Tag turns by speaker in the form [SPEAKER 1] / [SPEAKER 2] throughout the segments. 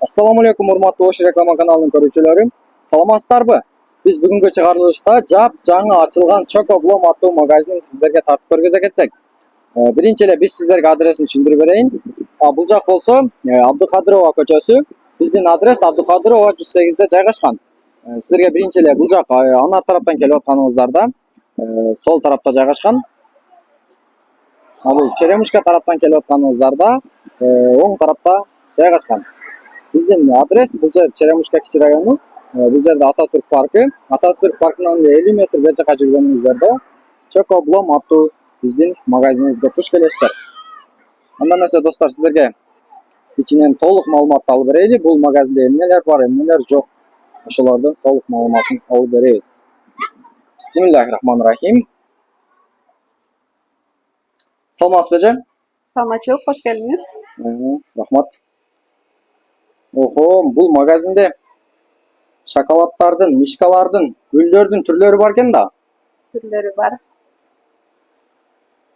[SPEAKER 1] Assalamu alaikum, урматтуу Ош реклама каналынын көрүүчүлөрү. Саламатсыздарбы? Биз бүгүнкү чыгарылышта жап жаңы ачылган Choco Blom аттуу магазинин сиздерге тартып көргөзө кетсек. Биринчи эле биз сиздерге адресин түшүндүрүп берейин. Бул жак болсо Абдыкадырова көчөсү. Биздин адрес Абдыкадырова 108де жайгашкан. Сиздерге биринчи эле бул жак ана тараптан келип атканыңыздарда сол тарапта жайгашкан. Бул Черемушка тараптан келип атканыңыздарда оң тарапта жайгашкан. Биздин адрес бул жер Черемушка кичи району. Бул жерде Ататүрк паркы. Ататүрк паркынан 50 метр бер жака жүргөнүңүздөрдө Choco Blom аттуу биздин магазинибизге туш келесиздер. Анда эмесе достор, сиздерге ичинен толук маалымат алып берели. Бул магазинде эмнелер бар, эмнелер жок, ошолордун толук маалыматын алып беребиз. Бисмиллахиррахманиррахим. Саламатсызбы?
[SPEAKER 2] Саламатчылык, кош келдиңиз.
[SPEAKER 1] Рахмат. Охо, бул магазинде шоколаддардын, мишкалардын, гүлдөрдүн түрлөрү бар экен да.
[SPEAKER 2] Түрлөрү бар.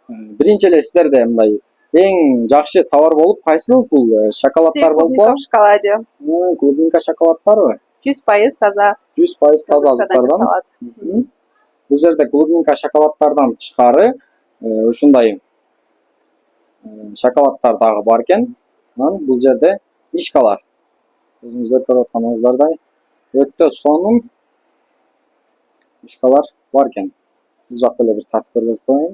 [SPEAKER 1] Биринчи эле сиздерде мындай эң жакшы товар болуп кайсыл бул шоколаддар болуп
[SPEAKER 2] Клубника в шоколаде.
[SPEAKER 1] Клубника шоколаддары.
[SPEAKER 2] 100% таза.
[SPEAKER 1] 100% таза азыктардан. Бул жерде клубника шоколаддардан тышкары ушундай шоколаддар дагы бар экен. Анан бул жерде мишкалар. Өзүңүздөр көрүп атканыңыздардай өтө сонун мишкалар бар экен. Бул жакта эле бир тартып көргөзүп коеюн.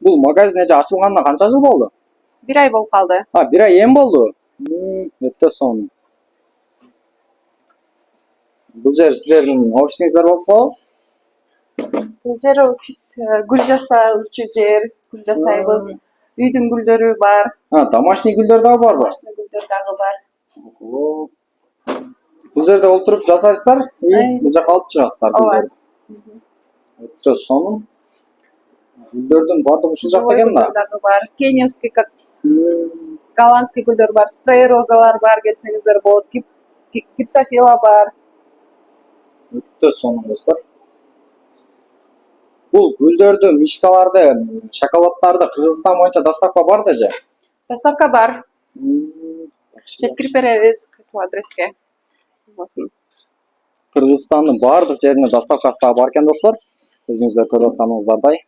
[SPEAKER 1] Бул магазин эже ачылганына канча жыл болду?
[SPEAKER 2] 1 ай болуп калды.
[SPEAKER 1] 1 ай эми болду. Өтө сонун. Бул жер сиздердин офисиңиздер болуп калабы?
[SPEAKER 2] Бул жер офис, гүл жасаучу жер, гүл жасайбыз. Үйдүн гүлдөрү бар.
[SPEAKER 1] Домашний гүлдөр дагы барбы?
[SPEAKER 2] Домашний гүлдөр дагы бар.
[SPEAKER 1] Бул жерде олтуруп жасайсыздар, бул жака алып чыгасыздар гүлдөрдү. Өтө сонун. Гүлдөрдүн баардыгы ушул жакта экен да.
[SPEAKER 2] Дагы бар. Кенийский, голландский гүлдөр бар, спрей розалар бар, келсеңиздер болот. Гипсофила бар.
[SPEAKER 1] Өтө сонун достор. Бул гүлдөрдү, мишкаларды, шоколаддарды Кыргызстан боюнча доставка бар да же?
[SPEAKER 2] Доставка бар. Жеткирип беребиз кайсыл адреске.
[SPEAKER 1] Кыргызстандын баардык жерине доставкасы дагы бар экен достор. Өзүңүздөр көрүп атканыңыздардай.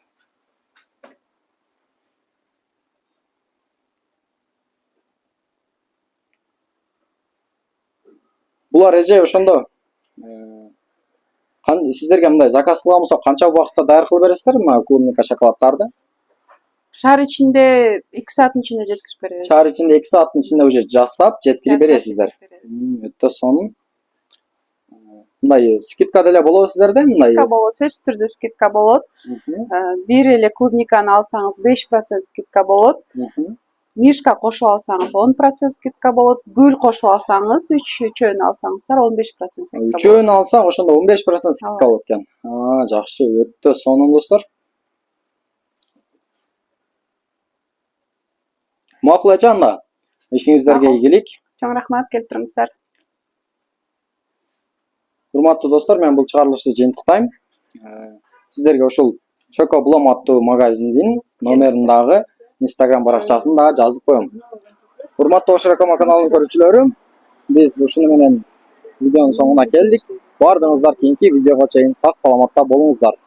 [SPEAKER 1] Булар эже ошондо сиздерге мындай заказ кылган болсо канча убакытта даяр кылып бересиздер мына клубника шоколаддарды?
[SPEAKER 2] Шаар ичинде 2 сааттын ичинде жеткирип беребиз.
[SPEAKER 1] Шаар ичинде 2 сааттын ичинде уже жасап, жеткирип бересиздер. Өтө сонун. Мындай скидка деле болобу сиздерде?
[SPEAKER 2] Скидка болот, сөзсүз түрдө скидка болот. Бир эле клубниканы алсаңыз 5% скидка болот. Мишка кошуп алсаңыз 10% скидка болот. Гүл кошуп алсаңыз, үчөөнү алсаңыздар 15% скидка болот.
[SPEAKER 1] Үчөөнү алсак ошондо 15% скидка болот экен. Жакшы, өтө сонун достор. Макул эже анда. Ишиңиздерге ийгилик.
[SPEAKER 2] Чоң рахмат, келип туруңуздар.
[SPEAKER 1] Урматтуу достор, мен бул чыгарылышты жыйынтыктайм. Сиздерге ушул Choco Blom аттуу магазиндин номерин дагы Instagram баракчасын дагы жазып коем. Урматтуу Ош реклама каналынын көрүүчүлөрү, биз ушуну менен видеонун соңуна келдик. Баардыгыңыздар кийинки видеого чейин сак саламатта болуңуздар.